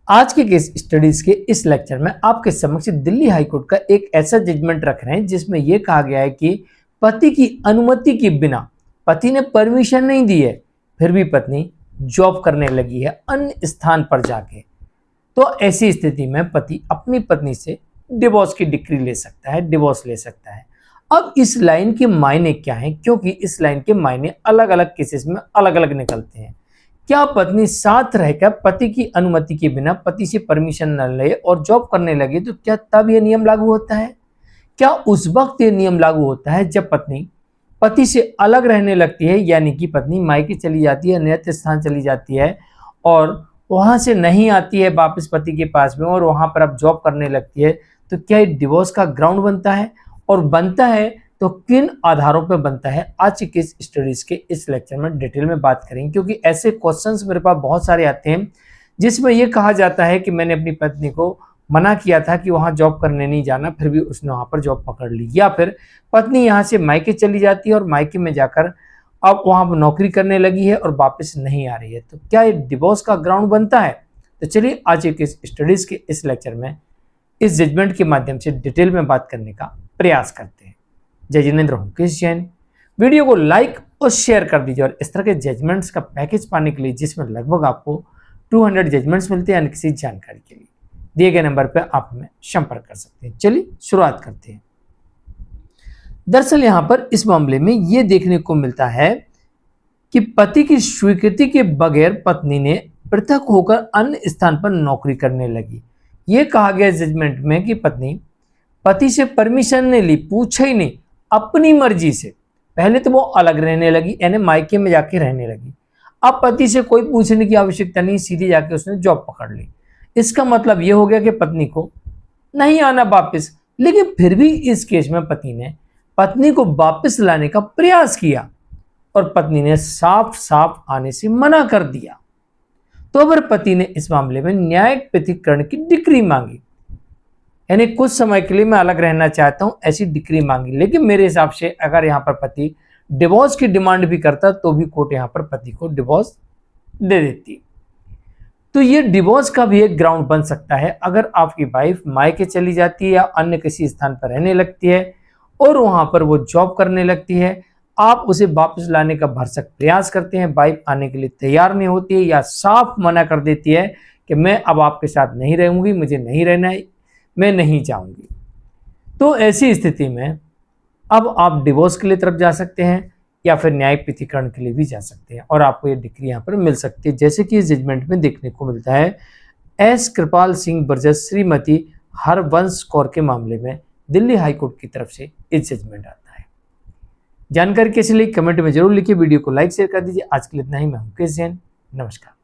आज के case studies के इस लेक्चर में आपके समक्ष दिल्ली हाईकोर्ट का एक ऐसा जजमेंट रख रहे हैं जिसमें यह कहा गया है कि पति की अनुमति के बिना, पति ने परमिशन नहीं दी है, फिर भी पत्नी जॉब करने लगी है अन्य स्थान पर जाके, तो ऐसी स्थिति में पति अपनी पत्नी से डिवोर्स की डिक्री ले सकता है, डिवोर्स ले सकता है। अब इस लाइन के मायने क्या हैं, क्योंकि इस लाइन के मायने अलग अलग केसेस में अलग अलग निकलते हैं। क्या पत्नी साथ रहकर पति की अनुमति के बिना पति से परमिशन न ले और जॉब करने लगे तो क्या तब यह नियम लागू होता है? क्या उस वक्त यह नियम लागू होता है जब पत्नी पति से अलग रहने लगती है, यानी कि पत्नी मायके चली जाती है, नियत स्थान चली जाती है और वहां से नहीं आती है वापस पति के पास में और वहां पर अब जॉब करने लगती है, तो क्या ये डिवोर्स का ग्राउंड बनता है? और बनता है तो किन आधारों पर बनता है? आज की केस स्टडीज के इस लेक्चर में डिटेल में बात करेंगे, क्योंकि ऐसे क्वेश्चंस मेरे पास बहुत सारे आते हैं जिसमें यह कहा जाता है कि मैंने अपनी पत्नी को मना किया था कि वहां जॉब करने नहीं जाना, फिर भी उसने वहां पर जॉब पकड़ ली, या फिर पत्नी यहां से मायके चली जाती है और मायके में जाकर अब वहां पर नौकरी करने लगी है और वापस नहीं आ रही है, तो क्या ये डिवोर्स का ग्राउंड बनता है? तो चलिए आज के स्टडीज के इस लेक्चर में इस जजमेंट के माध्यम से डिटेल में बात करने का प्रयास करते हैं। जय जिनेंद्र हूं केस जैन। वीडियो को लाइक और शेयर कर दीजिए और इस तरह के जजमेंट्स का पैकेज पाने के लिए जिसमें लगभग आपको 200 जजमेंट्स मिलते हैं अन्य किसी जानकारी के लिए दिए गए नंबर पर आप हमें संपर्क कर सकते हैं। चलिए शुरुआत करते हैं। दरअसल यहां पर इस मामले में यह देखने को मिलता है कि पति की स्वीकृति के बगैर पत्नी ने पृथक होकर अन्य स्थान पर नौकरी करने लगी। यह कहा गया जजमेंट में कि पत्नी पति से परमिशन नहीं ली, पूछा ही नहीं, अपनी मर्जी से पहले तो वो अलग रहने लगी, यानी मायके में जाके रहने लगी। अब पति से कोई पूछने की आवश्यकता नहीं, सीधे जाके उसने जॉब पकड़ ली। इसका मतलब यह हो गया कि पत्नी को नहीं आना वापस, लेकिन फिर भी इस केस में पति ने पत्नी को वापस लाने का प्रयास किया और पत्नी ने साफ साफ आने से मना कर दिया। तो अगर पति ने इस मामले में न्यायिक पृथक्करण की डिक्री मांगी, यानी कुछ समय के लिए मैं अलग रहना चाहता हूं, ऐसी डिक्री मांगी, लेकिन मेरे हिसाब से अगर यहां पर पति डिवोर्स की डिमांड भी करता तो भी कोर्ट यहां पर पति को डिवोर्स दे देती। तो ये डिवोर्स का भी एक ग्राउंड बन सकता है। अगर आपकी वाइफ मायके चली जाती है या अन्य किसी स्थान पर रहने लगती है और वहां पर वो जॉब करने लगती है, आप उसे वापस लाने का भरसक प्रयास करते हैं, वाइफ आने के लिए तैयार नहीं होती है या साफ मना कर देती है कि मैं अब आपके साथ नहीं रहूंगी, मुझे नहीं रहना है, मैं नहीं चाहूंगी, तो ऐसी स्थिति में अब आप डिवोर्स के लिए तरफ जा सकते हैं या फिर न्यायिक पृथक्करण के लिए भी जा सकते हैं और आपको ये डिक्री यहाँ पर मिल सकती है, जैसे कि इस जजमेंट में देखने को मिलता है। एस कृपाल सिंह वर्सेस श्रीमती हरवंश कौर के मामले में दिल्ली हाईकोर्ट की तरफ से इस जजमेंट आता है। जानकारी कैसी लगी कमेंट में जरूर लिखिए, वीडियो को लाइक शेयर कर दीजिए। आज के लिए इतना ही। मैं हूं केस जैन, नमस्कार।